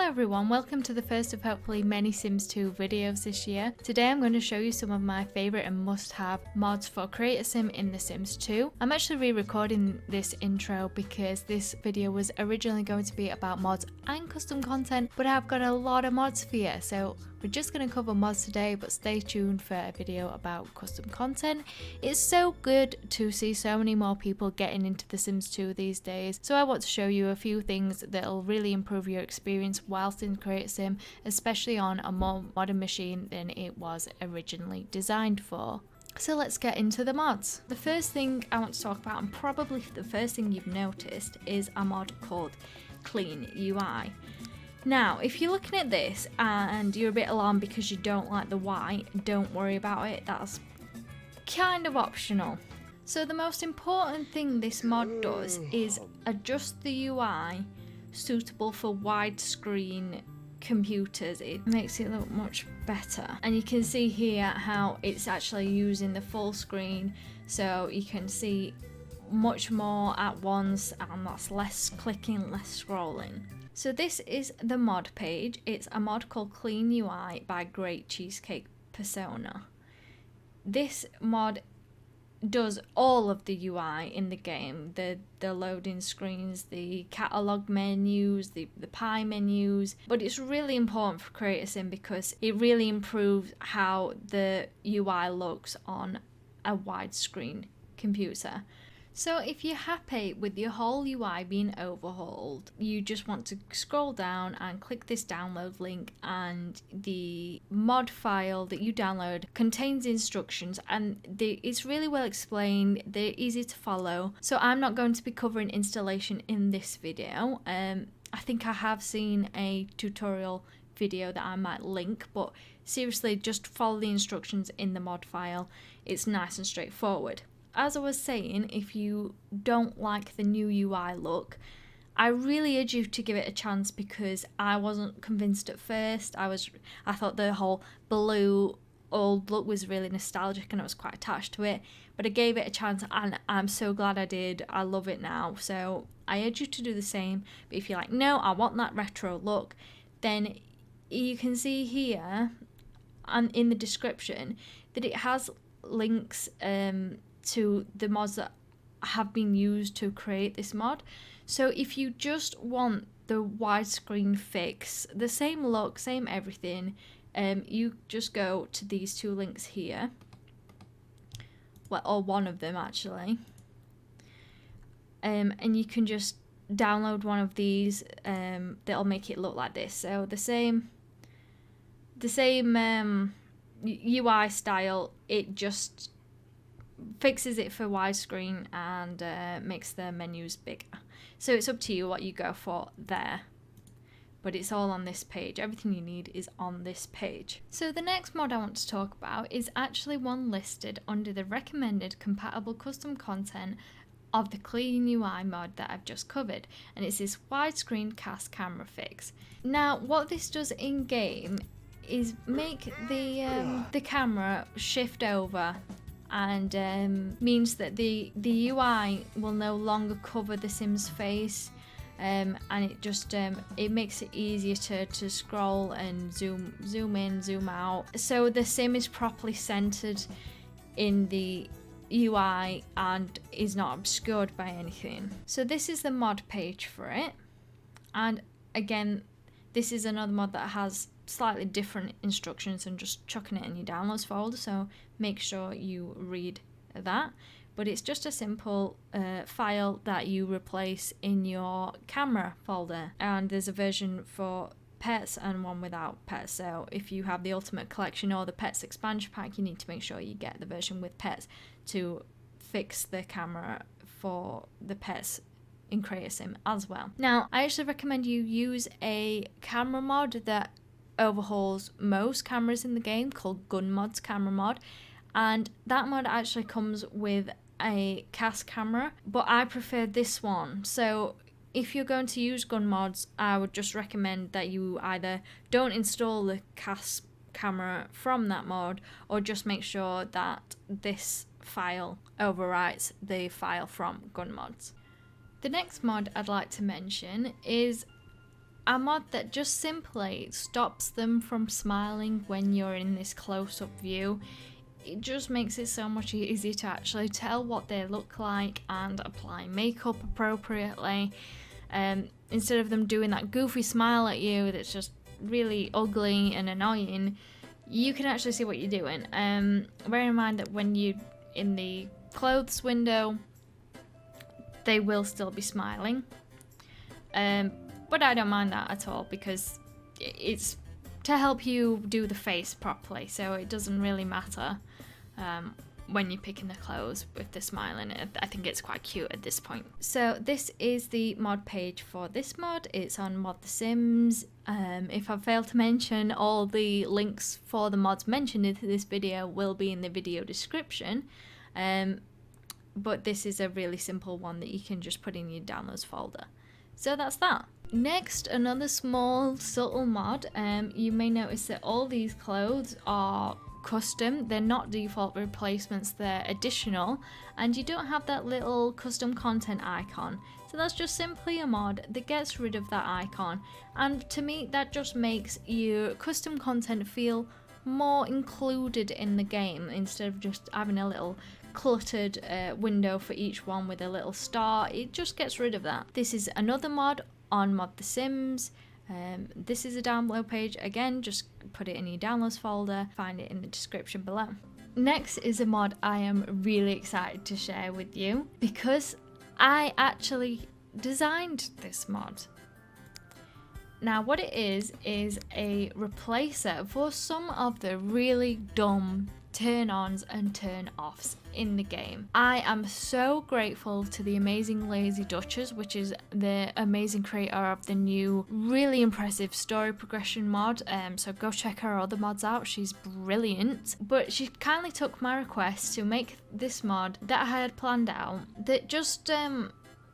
everyone, welcome to the first of hopefully many Sims 2 videos this year. Today I'm going to show you some of my favourite and must-have mods for Create a Sim in The Sims 2. I'm actually re-recording this intro because this video was originally going to be about mods and custom content, but I've got a lot of mods for you, so we're just going to cover mods today, but stay tuned for a video about custom content. It's so good to see so many more people getting into The Sims 2 these days, so I want to show you a few things that'll really improve your experience whilst in Create a Sim, especially on a more modern machine than it was originally designed for. So let's get into the mods. The first thing I want to talk about, and probably the first thing you've noticed, is a mod called Clean UI. Now, if you're looking at this and you're a bit alarmed because you don't like the Y, don't worry about it, that's kind of optional. So the most important thing this mod does is adjust the UI suitable for widescreen computers. It makes it look much better. And you can see here how it's actually using the full screen, so you can see much more at once, and that's less clicking, less scrolling. So this is the mod page. It's a mod called Clean UI by Great Cheesecake Persona. This mod does all of the UI in the game, the loading screens, the catalog menus, the pie menus, but it's really important for Create a Sim because it really improves how the UI looks on a widescreen computer. So if you're happy with your whole UI being overhauled, you just want to scroll down and click this download link, and the mod file that you download contains instructions, and it's really well explained, they're easy to follow. So I'm not going to be covering installation in this video. I think I have seen a tutorial video that I might link, but seriously, just follow the instructions in the mod file. It's nice and straightforward. As I was saying, if you don't like the new UI look, I really urge you to give it a chance because I wasn't convinced at first. I thought the whole blue old look was really nostalgic and I was quite attached to it, but I gave it a chance and I'm so glad I did. I love it now, so I urge you to do the same. But if you're like, no, I want that retro look, then you can see here and in the description that it has links to the mods that have been used to create this mod. So if you just want the widescreen fix, the same look, same everything, you just go to these two links here, well, or one of them actually, and you can just download one of these that'll make it look like this. So the same UI style, it just fixes it for widescreen and makes the menus bigger. So it's up to you what you go for there, but it's all on this page. Everything you need is on this page. So the next mod I want to talk about is actually one listed under the recommended compatible custom content of the Clean UI mod that I've just covered, and it's this Widescreen CAS Camera Fix. Now what this does in game is make the camera shift over, and means that the UI will no longer cover the Sim's face, and it just it makes it easier to scroll and zoom in, zoom out, so the Sim is properly centered in the UI and is not obscured by anything. So this is the mod page for it, and again, this is another mod that has slightly different instructions and just chucking it in your downloads folder, so make sure you read that. But it's just a simple file that you replace in your camera folder, and there's a version for pets and one without pets. So if you have the Ultimate Collection or the Pets expansion pack, you need to make sure you get the version with pets to fix the camera for the pets in Create a Sim as well. Now I actually recommend you use a camera mod that overhauls most cameras in the game called GunMod's camera mod, and that mod actually comes with a CAS camera, but I prefer this one. So if you're going to use GunMods, I would just recommend that you either don't install the CAS camera from that mod, or just make sure that this file overwrites the file from GunMods. The next mod I'd like to mention is a mod that just simply stops them from smiling when you're in this close-up view. It just makes it so much easier to actually tell what they look like and apply makeup appropriately. Instead of them doing that goofy smile at you that's just really ugly and annoying, you can actually see what you're doing. Bear in mind that when you in the clothes window, they will still be smiling. But I don't mind that at all because it's to help you do the face properly, so it doesn't really matter when you're picking the clothes with the smile in it. I think it's quite cute at this point. So this is the mod page for this mod. It's on Mod The Sims. If I fail to mention, all the links for the mods mentioned in this video will be in the video description. But this is a really simple one that you can just put in your downloads folder. So that's that. Next, another small subtle mod. You may notice that all these clothes are custom. They're not default replacements, they're additional, and you don't have that little custom content icon. So that's just simply a mod that gets rid of that icon, and to me that just makes your custom content feel more included in the game instead of just having a little cluttered window for each one with a little star. It just gets rid of that. This is another mod on Mod The Sims. This is a download page. Again, just put it in your downloads folder, find it in the description below. Next is a mod I am really excited to share with you because I actually designed this mod. Now what it is a replacer for some of the really dumb turn-ons and turn-offs in the game. I am so grateful to the amazing Lazy Duchess, which is the amazing creator of the new really impressive story progression mod. So go check her other mods out, she's brilliant. But she kindly took my request to make this mod that I had planned out that just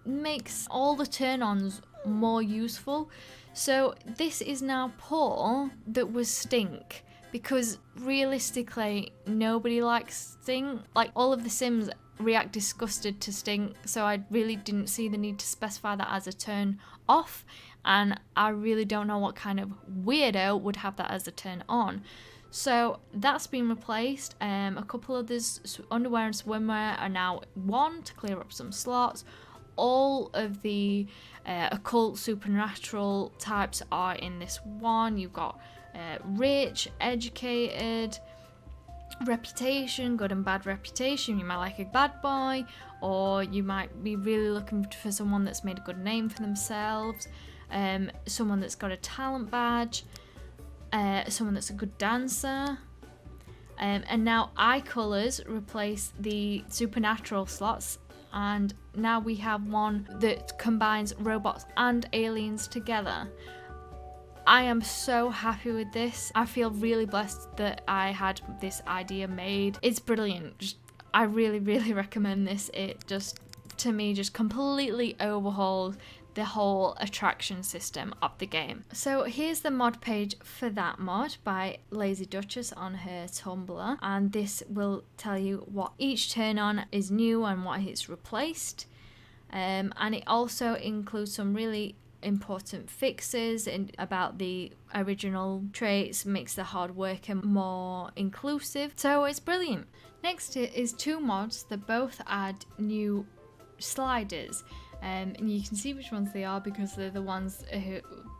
makes all the turn-ons more useful. So this is now Paul that was Stink, because realistically nobody likes Stink. Like, all of the Sims react disgusted to Stink, so I really didn't see the need to specify that as a turn off, and I really don't know what kind of weirdo would have that as a turn on. So that's been replaced. A couple of this underwear and swimwear are now one to clear up some slots. All of the occult supernatural types are in this one. You've got rich, educated, reputation, good and bad reputation. You might like a bad boy, or you might be really looking for someone that's made a good name for themselves, someone that's got a talent badge, someone that's a good dancer. And now eye colours replace the supernatural slots, and now we have one that combines robots and aliens together. I am so happy with this. I feel really blessed that I had this idea made. It's brilliant. I really, really recommend this. It just, to me, just completely overhauls the whole attraction system of the game. So here's the mod page for that mod by Lazy Duchess on her Tumblr, and this will tell you what each turn on is new and what it's replaced. And it also includes some really important fixes about the original traits, makes the hard worker more inclusive, so it's brilliant. Next is two mods that both add new sliders, and you can see which ones they are because they're the ones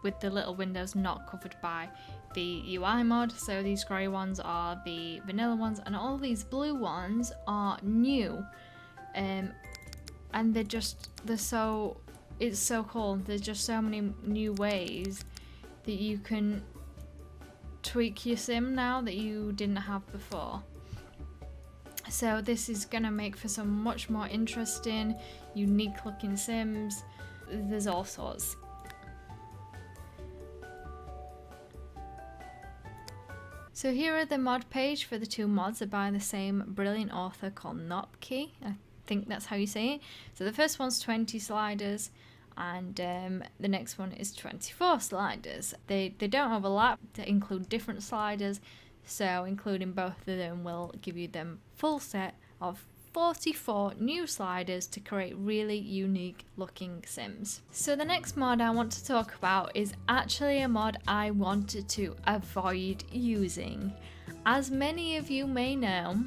with the little windows not covered by the UI mod. So these grey ones are the vanilla ones, and all these blue ones are new, and it's so cool. There's just so many new ways that you can tweak your sim now that you didn't have before. So this is gonna make for some much more interesting, unique looking sims. There's all sorts. So here are the mod page for the two mods. They're by the same brilliant author called Nopke. I think that's how you say it. So the first one's 20 sliders, and the next one is 24 sliders. They don't overlap, they include different sliders, so including both of them will give you them full set of 44 new sliders to create really unique looking Sims. So the next mod I want to talk about is actually a mod I wanted to avoid using. As many of you may know,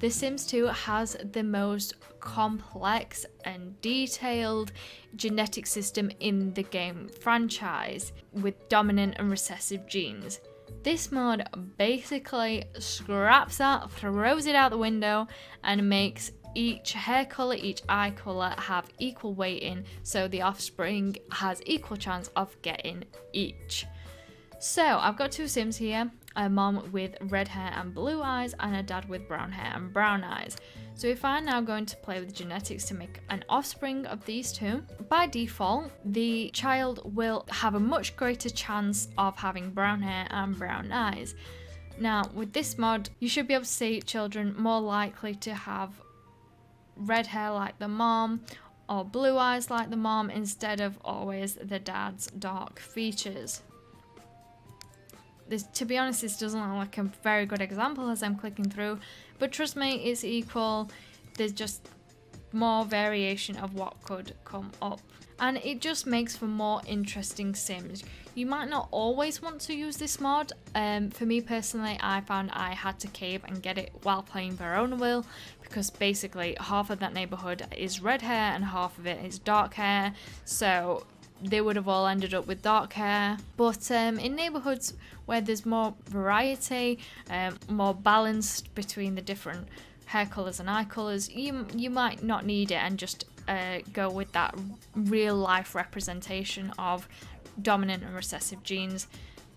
The Sims 2 has the most complex and detailed genetic system in the game franchise, with dominant and recessive genes. This mod basically scraps that, throws it out the window, and makes each hair colour, each eye colour have equal weighting, so the offspring has equal chance of getting each. So I've got two Sims here, a mom with red hair and blue eyes and a dad with brown hair and brown eyes. So if I'm now going to play with genetics to make an offspring of these two, by default the child will have a much greater chance of having brown hair and brown eyes. Now with this mod you should be able to see children more likely to have red hair like the mom or blue eyes like the mom instead of always the dad's dark features. To be honest, this doesn't look like a very good example as I'm clicking through, but trust me, it's equal. There's just more variation of what could come up, and it just makes for more interesting Sims. You might not always want to use this mod. For me personally, I found I had to cave and get it while playing Veronaville, because basically half of that neighborhood is red hair and half of it is dark hair, so they would have all ended up with dark hair. But in neighborhoods where there's more variety, more balanced between the different hair colors and eye colors, you might not need it and just go with that real life representation of dominant and recessive genes.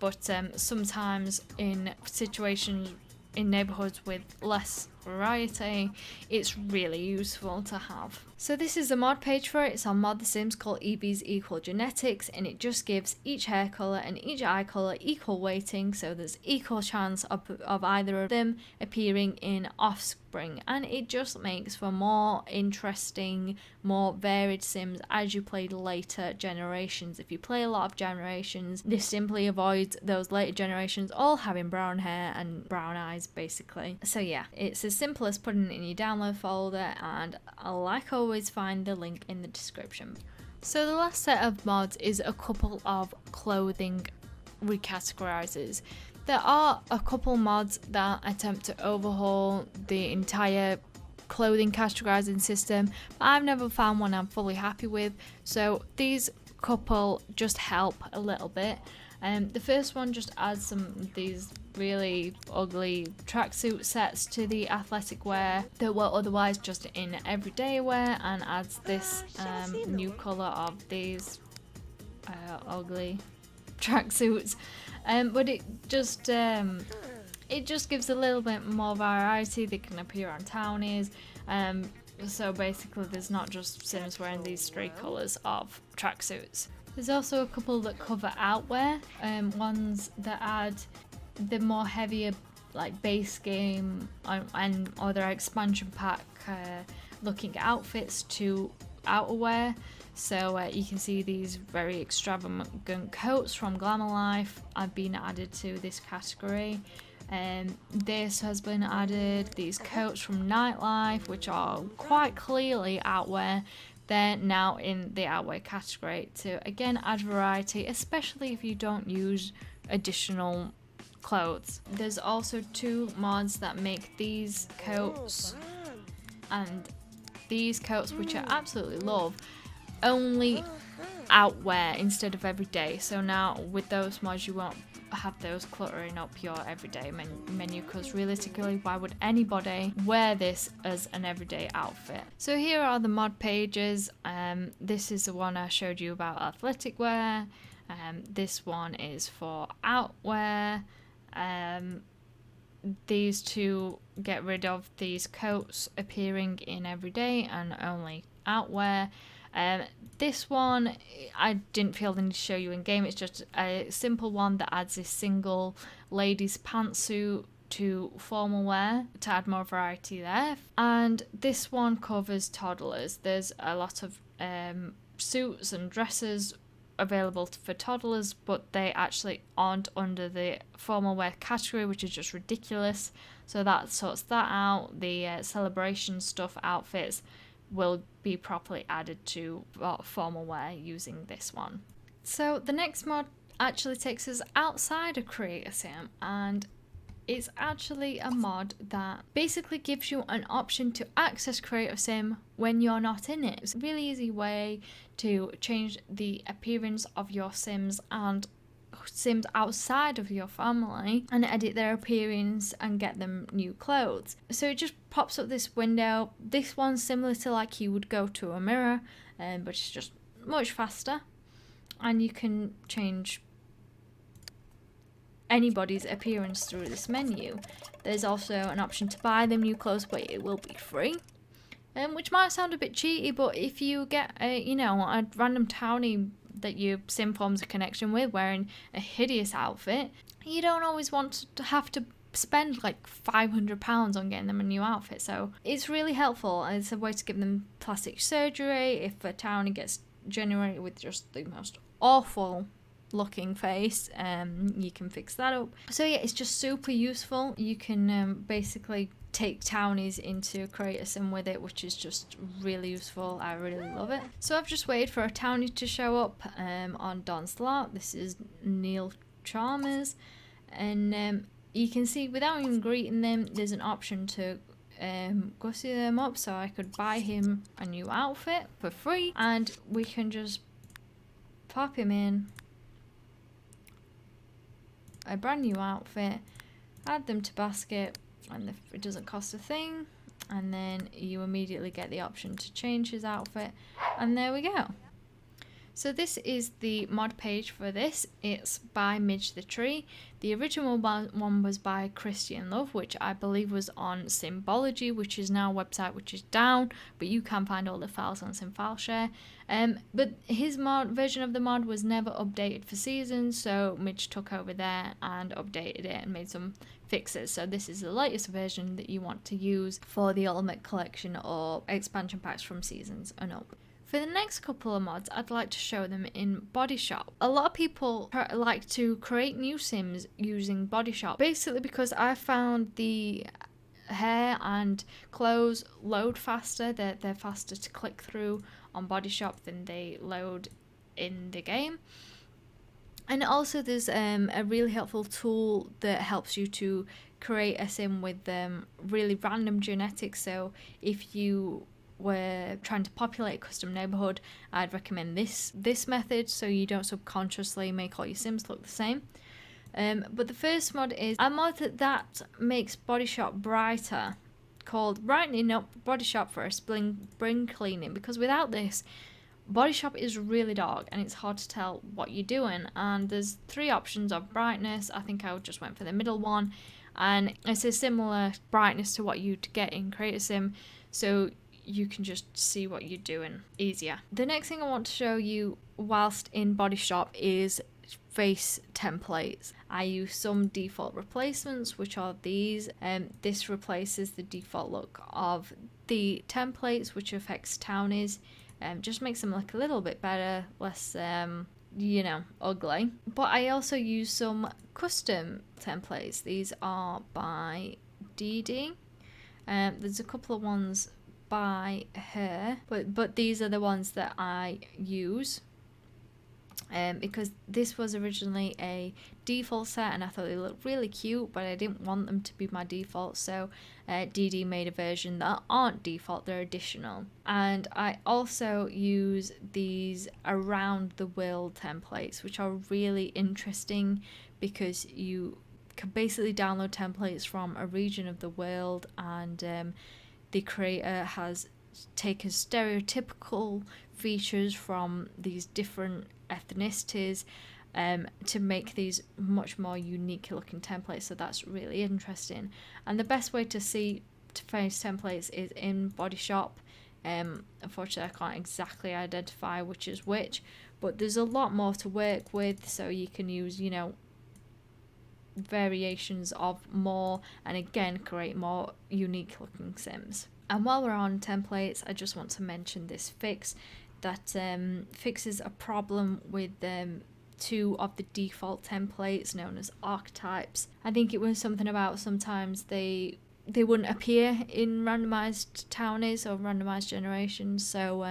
But sometimes in situations in neighborhoods with less variety, it's really useful to have. So this is the mod page for it. It's on Mod The Sims called EB's Equal Genetics, and it just gives each hair colour and each eye colour equal weighting, so there's equal chance of either of them appearing in offspring, and it just makes for more interesting, more varied Sims as you play later generations. If you play a lot of generations, this simply avoids those later generations all having brown hair and brown eyes basically. So yeah, it's as simple as putting it in your download folder, and like always find the link in the description. So the last set of mods is a couple of clothing recategorizers. There are a couple mods that attempt to overhaul the entire clothing categorizing system, but I've never found one I'm fully happy with, so these couple just help a little bit. The first one just adds some of these really ugly tracksuit sets to the athletic wear that were otherwise just in everyday wear, and adds this new colour of these ugly tracksuits. But it just gives a little bit more variety. They can appear on townies. So basically there's not just Sims wearing these stray colours of tracksuits. There's also a couple that cover outwear, ones that add the more heavier like base game and other expansion pack looking outfits to outerwear. So you can see these very extravagant coats from Glamour Life have been added to this category. This has been added, these coats from Nightlife, which are quite clearly outwear. They're now in the outwear category to again add variety, especially if you don't use additional clothes. There's also two mods that make these coats and these coats, which I absolutely love, only outwear instead of everyday. So now with those mods you won't have those cluttering up your everyday menu, because realistically why would anybody wear this as an everyday outfit? So here are the mod pages. This is the one I showed you about athletic wear. This one is for outwear. These two get rid of these coats appearing in everyday and only outwear. This one I didn't feel the need to show you in game. It's just a simple one that adds this single ladies pantsuit to formal wear to add more variety there. And this one covers toddlers. There's a lot of suits and dresses available for toddlers, but they actually aren't under the formal wear category, which is just ridiculous. So that sorts that out. The celebration stuff outfits will be properly added to formal wear using this one. So the next mod actually takes us outside of Create a Sim, and it's actually a mod that basically gives you an option to access Create a Sim when you're not in it. It's a really easy way to change the appearance of your Sims and Sims outside of your family and edit their appearance and get them new clothes. So it just pops up this window. This one's similar to like you would go to a mirror, but it's just much faster, and you can change anybody's appearance through this menu. There's also an option to buy them new clothes, but it will be free, which might sound a bit cheaty, but if you get a random townie that your sim forms a connection with wearing a hideous outfit, you don't always want to have to spend like £500 on getting them a new outfit. So it's really helpful. It's a way to give them plastic surgery if a townie gets generated with just the most awful looking face. You can fix that up. So yeah, it's just super useful. You can basically take townies into Create a Sim with it, which is just really useful. I really love it. So I've just waited for a townie to show up on Don's lot. This is Neil Chalmers, and you can see without even greeting them, there's an option to gussy them up, so I could buy him a new outfit for free, and we can just pop him in a brand new outfit, add them to basket, and it doesn't cost a thing, and then you immediately get the option to change his outfit, and there we go. So this is the mod page for this. It's by Midge the Tree. The original one was by Christian Love, which I believe was on Symbology, which is now a website which is down, but you can find all the files on SimFileShare. But his version of the mod was never updated for seasons, so Midge took over there and updated it and made some fixes. So this is the latest version that you want to use for the Ultimate Collection or expansion packs from seasons and up. For the next couple of mods, I'd like to show them in Body Shop. A lot of people like to create new Sims using Body Shop, basically because I found the hair and clothes load faster. They're faster to click through on Body Shop than they load in the game. And also there's a really helpful tool that helps you to create a Sim with really random genetics. So if you were trying to populate a custom neighborhood, I'd recommend this method, so you don't subconsciously make all your Sims look the same. But the first mod is a mod that makes Body Shop brighter, called Brightening Up Body Shop for a Spring Cleaning, because without this, Body Shop is really dark and it's hard to tell what you're doing. And there's 3 options of brightness. I think I just went for the middle one, and it's a similar brightness to what you'd get in Create a Sim, so you can just see what you're doing easier. The next thing I want to show you whilst in Body Shop is face templates. I use some default replacements, which are these. This replaces the default look of the templates, which affects townies. Just makes them look a little bit better, less ugly. But I also use some custom templates. These are by DD. There's a couple of ones by her, but these are the ones that I use because this was originally a default set and I thought they looked really cute, but I didn't want them to be my default, so DD made a version that aren't default, they're additional. And I also use these around the world templates, which are really interesting because you can basically download templates from a region of the world, and the creator has taken stereotypical features from these different ethnicities to make these much more unique looking templates, so that's really interesting. And the best way to see face templates is in Body Shop. Unfortunately I can't exactly identify which is which, but there's a lot more to work with, so you can use variations of more, and again create more unique looking Sims. And while we're on templates, I just want to mention this fix. that fixes a problem with 2 of the default templates known as archetypes. I think it was something about sometimes they wouldn't appear in randomized townies or randomized generations, so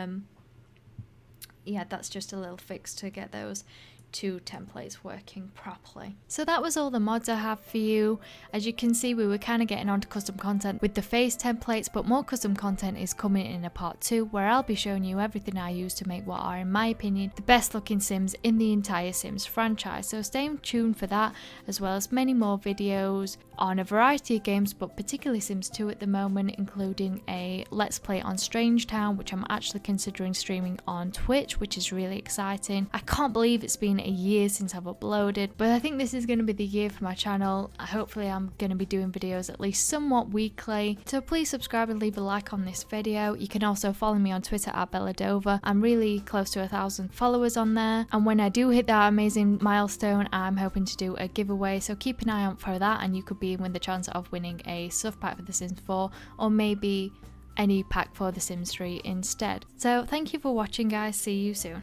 yeah, that's just a little fix to get those 2 templates working properly. So that was all the mods I have for you. As you can see, we were kind of getting onto custom content with the face templates, but more custom content is coming in a part 2 where I'll be showing you everything I use to make what are, in my opinion, the best looking Sims in the entire Sims franchise. So stay tuned for that, as well as many more videos on a variety of games, but particularly Sims 2 at the moment, including a Let's Play on Strange Town, which I'm actually considering streaming on Twitch, which is really exciting. I can't believe it's been a year since I've uploaded, but I think this is going to be the year for my channel. Hopefully I'm going to be doing videos at least somewhat weekly, so please subscribe and leave a like on this video. You can also follow me on Twitter at BellaDovah. I'm really close to 1,000 followers on there, and when I do hit that amazing milestone, I'm hoping to do a giveaway, so keep an eye out for that, and you could be with the chance of winning a stuff pack for The Sims 4, or maybe any pack for The Sims 3 instead. So thank you for watching, guys. See you soon.